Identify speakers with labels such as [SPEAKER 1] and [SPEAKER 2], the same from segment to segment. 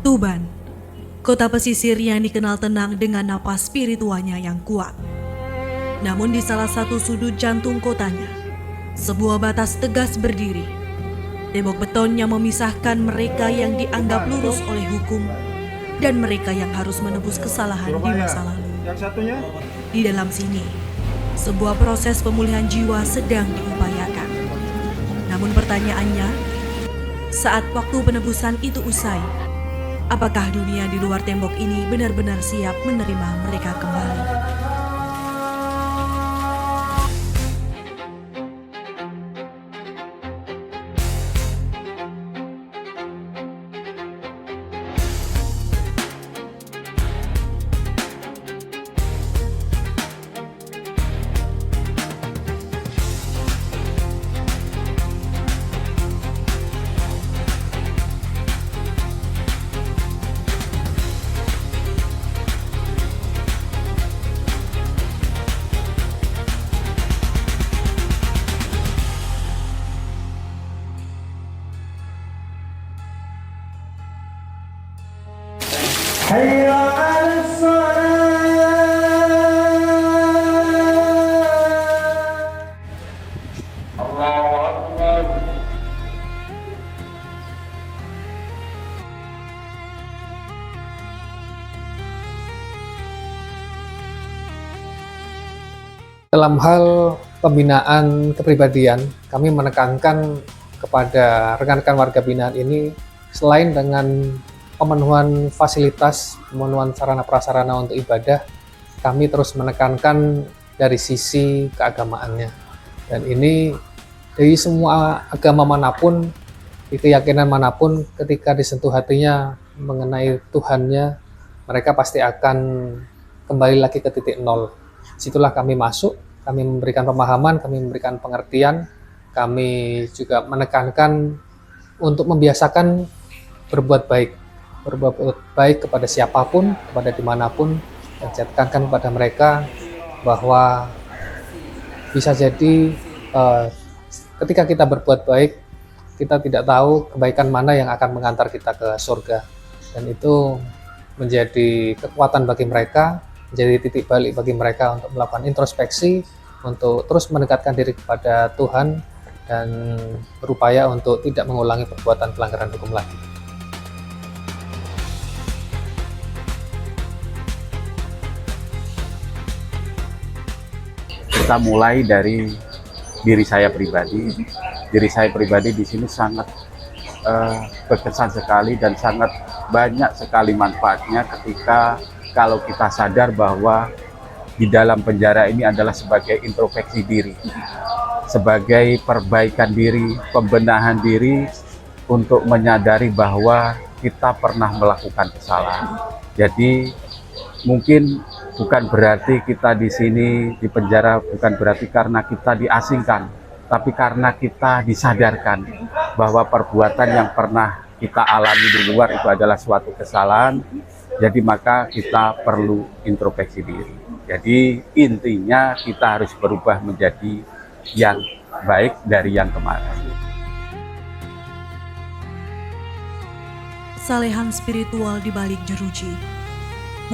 [SPEAKER 1] Tuban, kota pesisir yang dikenal tenang dengan napas spiritualnya yang kuat. Namun di salah satu sudut jantung kotanya, sebuah batas tegas berdiri. Tembok beton yang memisahkan mereka yang dianggap lurus oleh hukum dan mereka yang harus menebus kesalahan di masa lalu. Di dalam sini, sebuah proses pemulihan jiwa sedang diupayakan. Namun pertanyaannya, saat waktu penebusan itu usai, apakah dunia di luar tembok ini benar-benar siap menerima mereka kembali?
[SPEAKER 2] حي على الصلاة الله أكبر.
[SPEAKER 3] Dalam hal pembinaan kepribadian, kami menekankan kepada rekan-rekan warga binaan ini, selain dengan pemenuhan fasilitas, pemenuhan sarana prasarana untuk ibadah, kami terus menekankan dari sisi keagamaannya. Dan ini dari semua agama manapun, di keyakinan manapun, ketika disentuh hatinya mengenai Tuhannya, mereka pasti akan kembali lagi ke titik nol. Situlah kami masuk, kami memberikan pemahaman, kami memberikan pengertian, kami juga menekankan untuk membiasakan berbuat baik kepada siapapun, kepada dimanapun, dan tekankan kepada mereka bahwa bisa jadi ketika kita berbuat baik, kita tidak tahu kebaikan mana yang akan mengantar kita ke surga, dan itu menjadi kekuatan bagi mereka, menjadi titik balik bagi mereka untuk melakukan introspeksi, untuk terus mendekatkan diri kepada Tuhan, dan berupaya untuk tidak mengulangi perbuatan pelanggaran hukum lagi.
[SPEAKER 4] Kita mulai dari diri saya pribadi. Diri saya pribadi di sini sangat berkesan sekali dan sangat banyak sekali manfaatnya ketika kalau kita sadar bahwa di dalam penjara ini adalah sebagai introspeksi diri, sebagai perbaikan diri, pembenahan diri untuk menyadari bahwa kita pernah melakukan kesalahan. Jadi mungkin bukan berarti kita di sini di penjara, bukan berarti karena kita diasingkan, tapi karena kita disadarkan bahwa perbuatan yang pernah kita alami di luar itu adalah suatu kesalahan. Jadi maka kita perlu introspeksi diri. Jadi intinya kita harus berubah menjadi yang baik dari yang kemarin.
[SPEAKER 1] Salehan spiritual di balik jeruji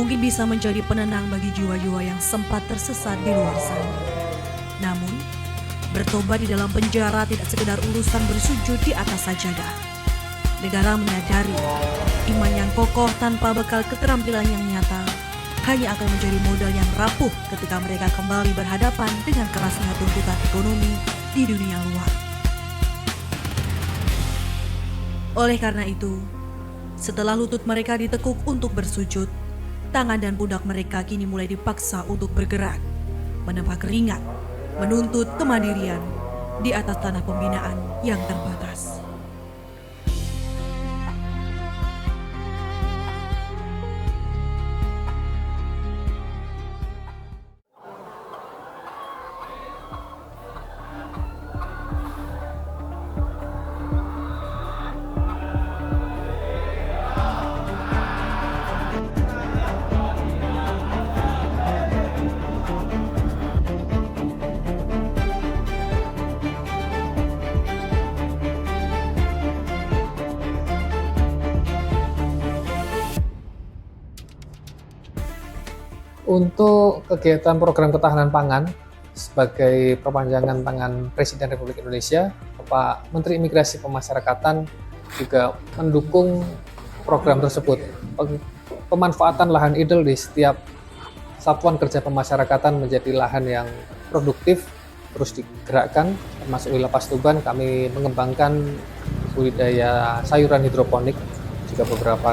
[SPEAKER 1] mungkin bisa menjadi penenang bagi jiwa-jiwa yang sempat tersesat di luar sana. Namun, bertobat di dalam penjara tidak sekedar urusan bersujud di atas sajadah. Negara menyadari iman yang kokoh tanpa bekal keterampilan yang nyata hanya akan menjadi modal yang rapuh ketika mereka kembali berhadapan dengan kerasnya tuntutan ekonomi di dunia luar. Oleh karena itu, setelah lutut mereka ditekuk untuk bersujud, tangan dan pundak mereka kini mulai dipaksa untuk bergerak, menempa keringat, menuntut kemandirian di atas tanah pembinaan yang terbatas.
[SPEAKER 3] Untuk kegiatan program ketahanan pangan sebagai perpanjangan tangan Presiden Republik Indonesia, Bapak Menteri Imigrasi Pemasyarakatan juga mendukung program tersebut. Pemanfaatan lahan idle di setiap satuan kerja pemasyarakatan menjadi lahan yang produktif terus digerakkan, termasuk di Lapas Tuban kami mengembangkan budidaya sayuran hidroponik, juga beberapa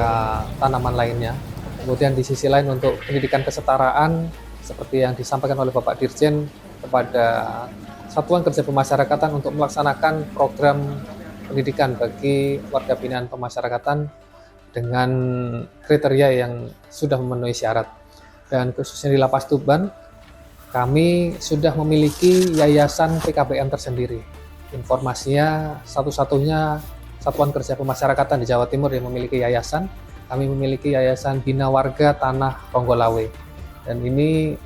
[SPEAKER 3] tanaman lainnya. Kemudian di sisi lain untuk pendidikan kesetaraan, seperti yang disampaikan oleh Bapak Dirjen kepada Satuan Kerja Pemasyarakatan untuk melaksanakan program pendidikan bagi warga binaan pemasyarakatan dengan kriteria yang sudah memenuhi syarat. Dan khususnya di Lapas Tuban, kami sudah memiliki yayasan PKBM tersendiri. Informasinya satu-satunya Satuan Kerja Pemasyarakatan di Jawa Timur yang memiliki yayasan. Kami memiliki Yayasan Bina Warga Tanah Ronggolawe. Dan ini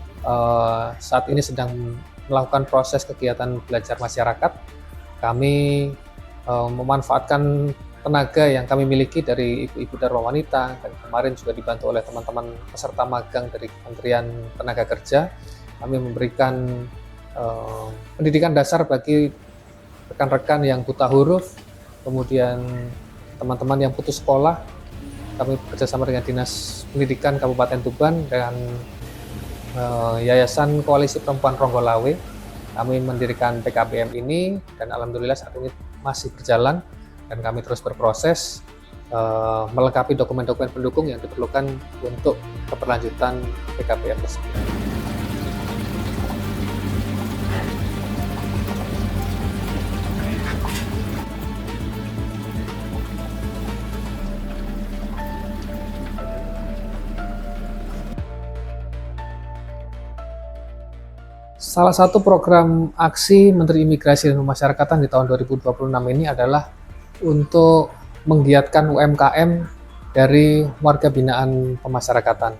[SPEAKER 3] saat ini sedang melakukan proses kegiatan belajar masyarakat. Kami memanfaatkan tenaga yang kami miliki dari ibu-ibu Dharma Wanita, dan kemarin juga dibantu oleh teman-teman peserta magang dari Kementerian Tenaga Kerja. Kami memberikan pendidikan dasar bagi rekan-rekan yang buta huruf, kemudian teman-teman yang putus sekolah. Kami bekerjasama dengan Dinas Pendidikan Kabupaten Tuban dan Yayasan Koalisi Perempuan Ronggolawe. Kami mendirikan PKBM ini dan alhamdulillah saat ini masih berjalan dan kami terus berproses melengkapi dokumen-dokumen pendukung yang diperlukan untuk keberlanjutan PKBM tersebut. Salah satu program aksi Menteri Imigrasi dan Pemasyarakatan di tahun 2026 ini adalah untuk menggiatkan UMKM dari warga binaan pemasyarakatan.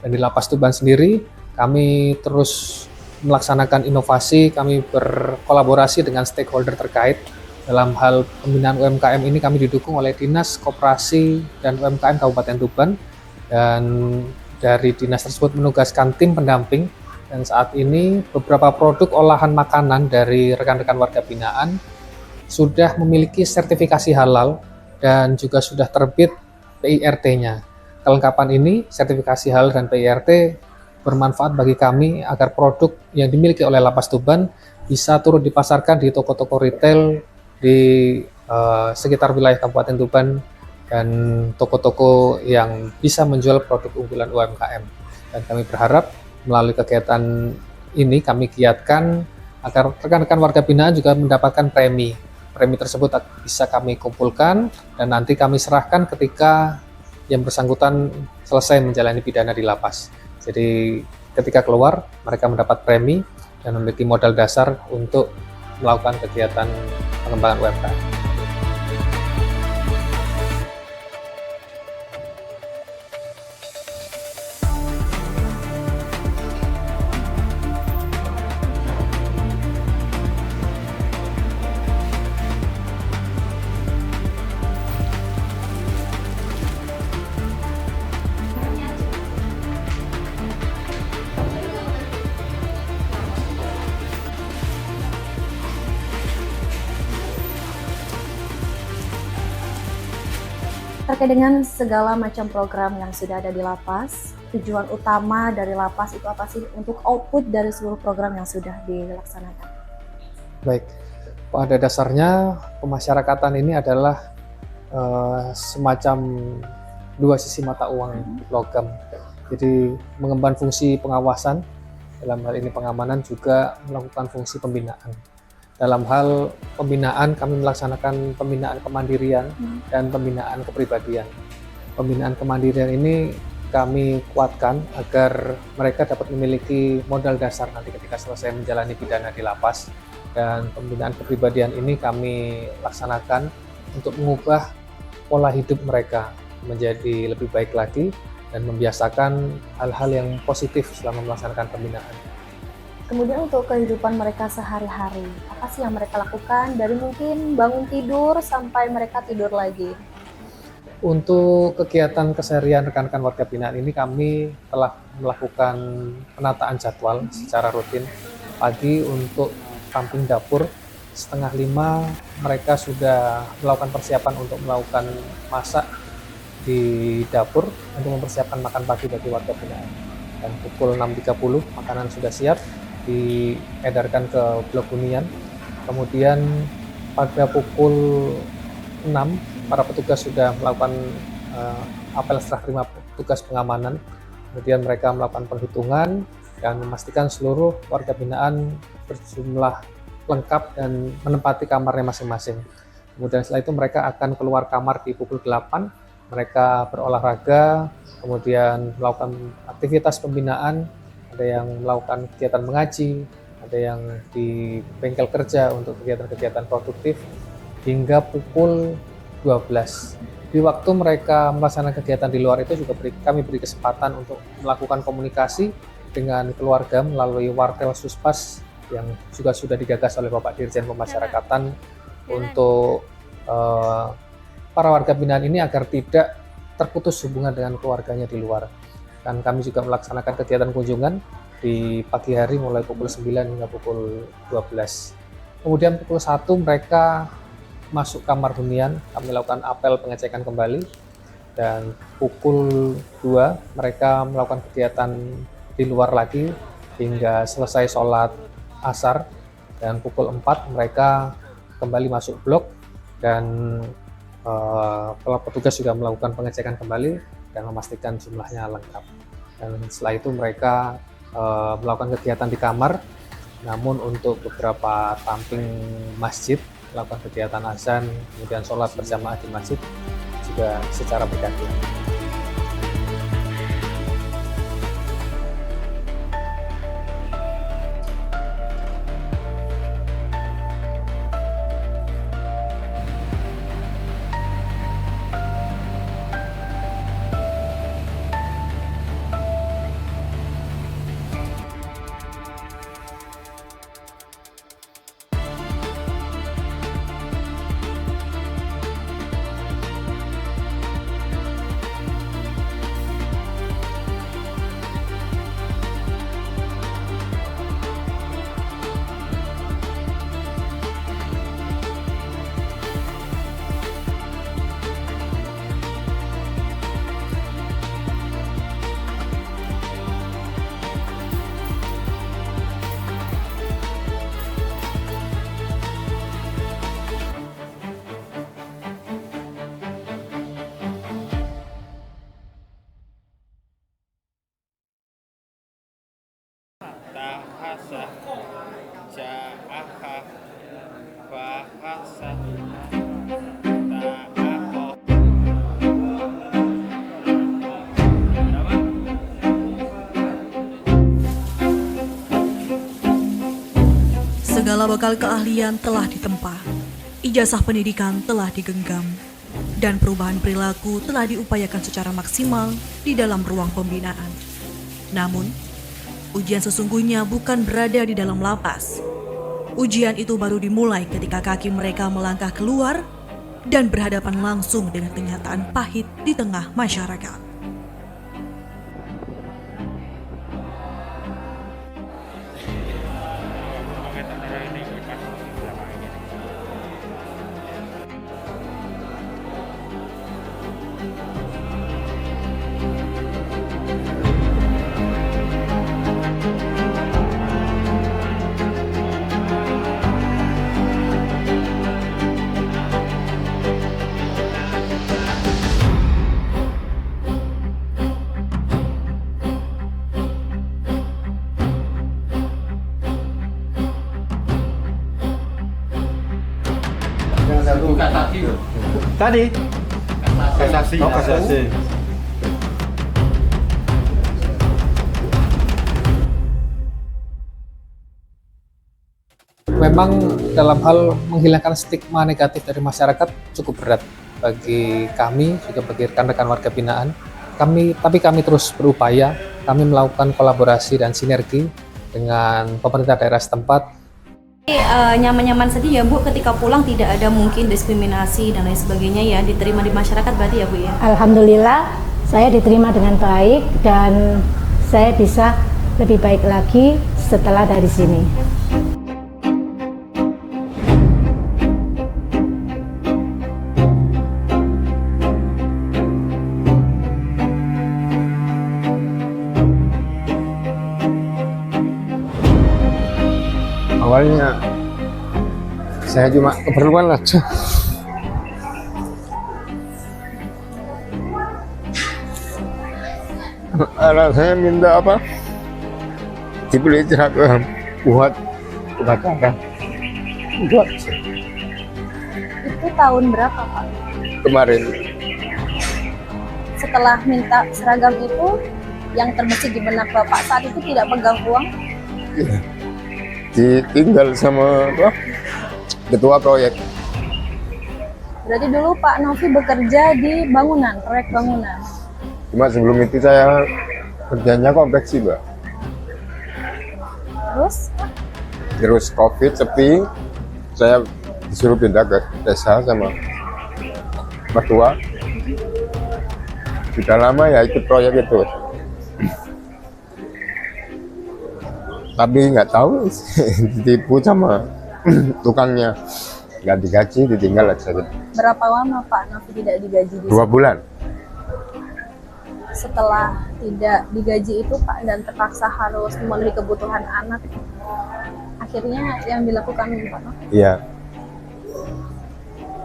[SPEAKER 3] Dan di Lapas Tuban sendiri, kami terus melaksanakan inovasi, kami berkolaborasi dengan stakeholder terkait. Dalam hal pembinaan UMKM ini kami didukung oleh Dinas Koperasi dan UMKM Kabupaten Tuban, dan dari dinas tersebut menugaskan tim pendamping. Dan saat ini beberapa produk olahan makanan dari rekan-rekan warga binaan sudah memiliki sertifikasi halal dan juga sudah terbit PIRT-nya. Kelengkapan ini, sertifikasi halal dan PIRT, bermanfaat bagi kami agar produk yang dimiliki oleh Lapas Tuban bisa turut dipasarkan di toko-toko retail di sekitar wilayah Kabupaten Tuban dan toko-toko yang bisa menjual produk unggulan UMKM. Dan kami berharap melalui kegiatan ini kami giatkan agar rekan-rekan warga binaan juga mendapatkan premi. Premi tersebut bisa kami kumpulkan dan nanti kami serahkan ketika yang bersangkutan selesai menjalani pidana di lapas. Jadi ketika keluar mereka mendapat premi dan memiliki modal dasar untuk melakukan kegiatan pengembangan UMKM.
[SPEAKER 5] Terkait dengan segala macam program yang sudah ada di lapas, tujuan utama dari lapas itu apa sih untuk output dari seluruh program yang sudah dilaksanakan?
[SPEAKER 3] Baik, pada dasarnya pemasyarakatan ini adalah semacam dua sisi mata uang logam. Jadi mengemban fungsi pengawasan, dalam hal ini pengamanan, juga melakukan fungsi pembinaan. Dalam hal pembinaan, kami melaksanakan pembinaan kemandirian dan pembinaan kepribadian. Pembinaan kemandirian ini kami kuatkan agar mereka dapat memiliki modal dasar nanti ketika selesai menjalani pidana di lapas. Dan pembinaan kepribadian ini kami laksanakan untuk mengubah pola hidup mereka menjadi lebih baik lagi dan membiasakan hal-hal yang positif selama melaksanakan pembinaan.
[SPEAKER 5] Kemudian untuk kehidupan mereka sehari-hari, apa sih yang mereka lakukan dari mungkin bangun tidur sampai mereka tidur lagi?
[SPEAKER 3] Untuk kegiatan keseharian rekan-rekan warga binaan ini kami telah melakukan penataan jadwal secara rutin. Pagi untuk tamping dapur, 4:30 mereka sudah melakukan persiapan untuk melakukan masak di dapur untuk mempersiapkan makan pagi bagi warga binaan. Dan pukul 6.30 makanan sudah siap diedarkan ke blok hunian. Kemudian pada pukul 6 para petugas sudah melakukan apel serah terima tugas pengamanan. Kemudian mereka melakukan penghitungan dan memastikan seluruh warga binaan berjumlah lengkap dan menempati kamarnya masing-masing. Kemudian setelah itu mereka akan keluar kamar di pukul 8, mereka berolahraga, kemudian melakukan aktivitas pembinaan, ada yang melakukan kegiatan mengaji, ada yang di bengkel kerja untuk kegiatan-kegiatan produktif, hingga pukul 12. Di waktu mereka melaksanakan kegiatan di luar itu juga kami beri kesempatan untuk melakukan komunikasi dengan keluarga melalui wartel Suspas yang juga sudah digagas oleh Bapak Dirjen Pemasyarakatan untuk para warga binaan ini agar tidak terputus hubungan dengan keluarganya di luar. Dan kami juga melaksanakan kegiatan kunjungan di pagi hari mulai pukul 9 hingga pukul 12. Kemudian pukul 1 mereka masuk kamar hunian, kami lakukan apel pengecekan kembali, dan pukul 2 mereka melakukan kegiatan di luar lagi hingga selesai sholat asar, dan pukul 4 mereka kembali masuk blok dan petugas juga melakukan pengecekan kembali dan memastikan jumlahnya lengkap. Dan setelah itu mereka melakukan kegiatan di kamar, namun untuk beberapa tamping masjid melakukan kegiatan azan, kemudian sholat berjamaah di masjid juga secara bergantian.
[SPEAKER 6] Tahasa ja'aha bahasa ta'aho.
[SPEAKER 1] Segala bekal keahlian telah ditempa, ijazah pendidikan telah digenggam, dan perubahan perilaku telah diupayakan secara maksimal di dalam ruang pembinaan. Namun, ujian sesungguhnya bukan berada di dalam lapas. Ujian itu baru dimulai ketika kaki mereka melangkah keluar dan berhadapan langsung dengan kenyataan pahit di tengah masyarakat.
[SPEAKER 6] Tadi kasasi. Oh, kasasi.
[SPEAKER 3] Memang dalam hal menghilangkan stigma negatif dari masyarakat cukup berat bagi kami, juga bagi rekan-rekan warga binaan. Tapi kami terus berupaya, kami melakukan kolaborasi dan sinergi dengan pemerintah daerah setempat
[SPEAKER 5] Nyaman-nyaman saja ya Bu, ketika pulang tidak ada mungkin diskriminasi dan lain sebagainya ya, diterima di masyarakat berarti ya Bu ya?
[SPEAKER 7] Alhamdulillah, saya diterima dengan baik dan saya bisa lebih baik lagi setelah dari sini.
[SPEAKER 3] Awalnya saya cuma keperluan aja. Anak saya minta apa? Dibeli seragam buat upacara. Buat
[SPEAKER 5] Itu tahun berapa Pak?
[SPEAKER 3] kemarin.
[SPEAKER 5] Setelah minta seragam itu, yang terbesit di benak Bapak saat itu tidak pegang uang?
[SPEAKER 3] Ditinggal sama apa? Ketua proyek.
[SPEAKER 5] Berarti dulu Pak Novi bekerja di bangunan, proyek bangunan.
[SPEAKER 3] Cuma sebelum itu saya kerjanya konveksi, Mbak. Terus COVID sepi, saya disuruh pindah ke desa sama mertua. Sudah lama ya ikut proyek itu. Tapi nggak tahu ditipu sama tukangnya, nggak digaji, ditinggal aja.
[SPEAKER 5] Berapa lama Pak Novi tidak digaji di
[SPEAKER 3] 2 bulan.
[SPEAKER 5] Setelah tidak digaji itu Pak dan terpaksa harus memenuhi kebutuhan anak, akhirnya yang dilakukan Pak Novi?
[SPEAKER 3] Iya.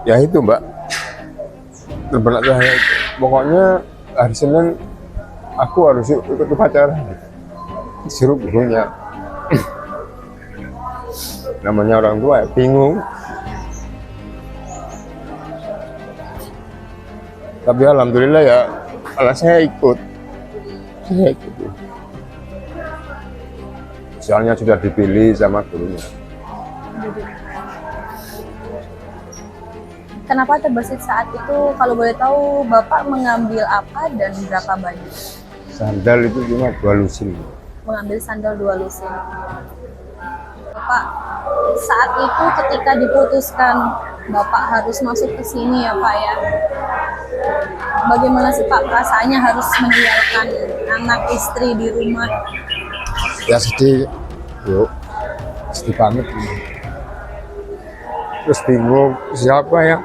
[SPEAKER 3] Ya itu Mbak. Terbenak saya pokoknya hari Senin aku harus ikut upacara. Disuruh gurunya. Namanya orang tua ya, bingung. Tapi alhamdulillah ya, malah saya ikut. Soalnya sudah dipilih sama gurunya.
[SPEAKER 5] Kenapa terbesit saat itu? Kalau boleh tahu Bapak mengambil apa dan berapa banyak?
[SPEAKER 3] Sandal itu cuma 2 lusin.
[SPEAKER 5] Mengambil sandal 2 lusin. Bapak, saat itu ketika diputuskan Bapak harus masuk ke sini ya Pak ya, bagaimana sih Pak perasaannya harus meninggalkan anak istri di rumah?
[SPEAKER 3] Ya sedih, yuk, sedih banget. Terus bingung siapa yang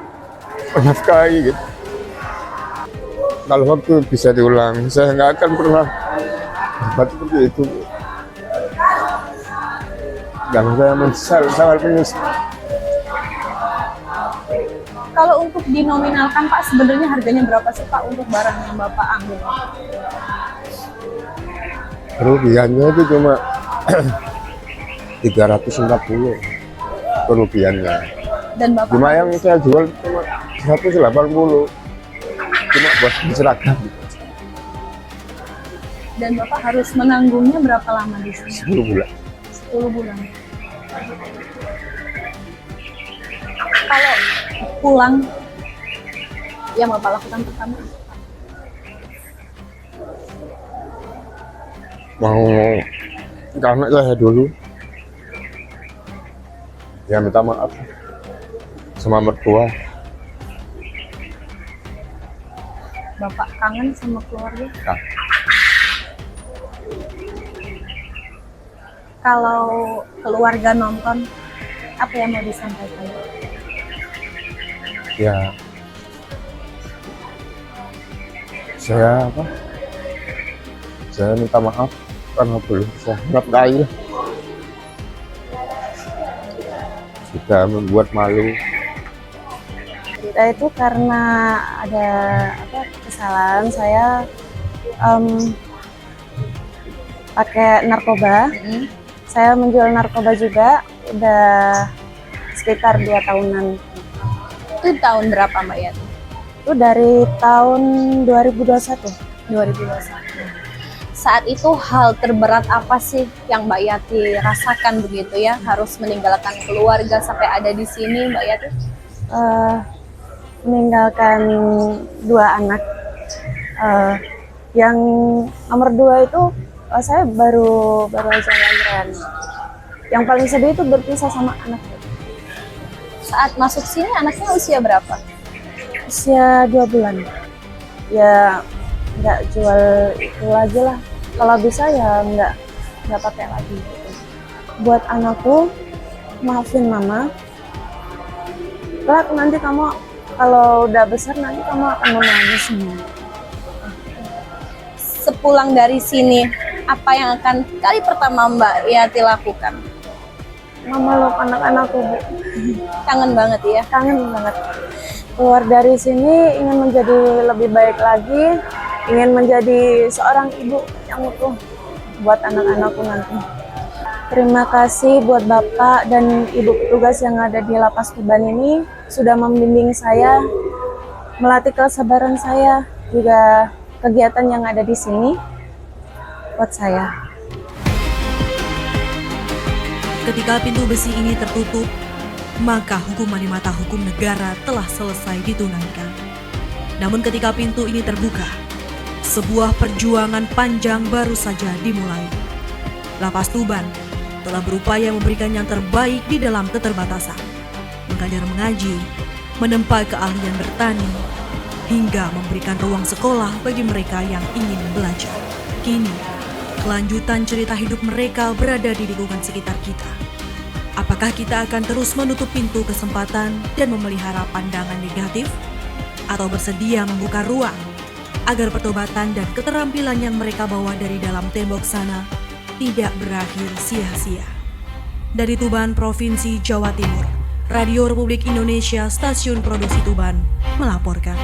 [SPEAKER 3] menafkahi gitu. Kalau waktu bisa diulang, saya nggak akan pernah berbuat seperti itu. Dan saya menyesal, sangat menyesal.
[SPEAKER 5] Kalau untuk dinominalkan Pak, sebenarnya harganya berapa sih Pak untuk barang yang Bapak ambil?
[SPEAKER 3] Kerugiannya itu cuma 340 kerugiannya.
[SPEAKER 5] Dan Bapak
[SPEAKER 3] Cuma yang saya jual cuma 180. Cuma buat seragam.
[SPEAKER 5] dan Bapak harus menanggungnya berapa lama di sini?
[SPEAKER 3] 10 bulan.
[SPEAKER 5] 10 bulan. Kalau pulang, yang Bapak lakukan pertama?
[SPEAKER 3] Mau ke anak saya dulu. Ya minta maaf sama mertua.
[SPEAKER 5] Bapak kangen sama keluarga?
[SPEAKER 3] Nah,
[SPEAKER 5] Kalau keluarga nonton, apa yang mau disampaikan?
[SPEAKER 3] ya saya apa? Saya minta maaf karena belum bisa menafkahi. Sudah membuat malu.
[SPEAKER 5] Cerita itu karena ada kesalahan saya pakai narkoba. Saya menjual narkoba juga udah sekitar 2 tahunan. Itu tahun berapa Mbak Yati? Itu dari tahun 2021. 2021. Saat itu hal terberat apa sih yang Mbak Yati rasakan begitu ya? Harus meninggalkan keluarga sampai ada di sini Mbak Yati?
[SPEAKER 7] Meninggalkan 2 anak. Yang nomor 2 itu saya baru aja lahiran.
[SPEAKER 5] Yang paling sedih itu berpisah sama anak.
[SPEAKER 8] Saat masuk sini anaknya usia berapa?
[SPEAKER 5] Usia 2 bulan. Ya nggak jual itu lagi lah. Kalau bisa ya nggak pakai lagi. Gitu. Buat anakku, maafin mama. Kelak nanti kamu kalau udah besar nanti kamu akan memahami semua.
[SPEAKER 8] Sepulang dari sini, apa yang akan kali pertama Mbak Yati lakukan?
[SPEAKER 5] Memeluk anak-anakku, Bu.
[SPEAKER 8] Kangen banget ya?
[SPEAKER 5] Kangen banget. Keluar dari sini ingin menjadi lebih baik lagi, ingin menjadi seorang ibu yang utuh buat anak-anakku nanti. Terima kasih buat Bapak dan Ibu petugas yang ada di Lapas Tuban ini sudah membimbing saya, melatih kesabaran saya, juga kegiatan yang ada di sini buat saya.
[SPEAKER 1] Ketika pintu besi ini tertutup, maka hukuman di mata hukum negara telah selesai ditunaikan. Namun ketika pintu ini terbuka, sebuah perjuangan panjang baru saja dimulai. Lapas Tuban telah berupaya memberikan yang terbaik di dalam keterbatasan, mengajar mengaji, menempa keahlian bertani, hingga memberikan ruang sekolah bagi mereka yang ingin belajar. Kini, kelanjutan cerita hidup mereka berada di lingkungan sekitar kita. Apakah kita akan terus menutup pintu kesempatan dan memelihara pandangan negatif? Atau bersedia membuka ruang agar pertobatan dan keterampilan yang mereka bawa dari dalam tembok sana tidak berakhir sia-sia? Dari Tuban, Provinsi Jawa Timur, Radio Republik Indonesia, Stasiun Produksi Tuban, melaporkan.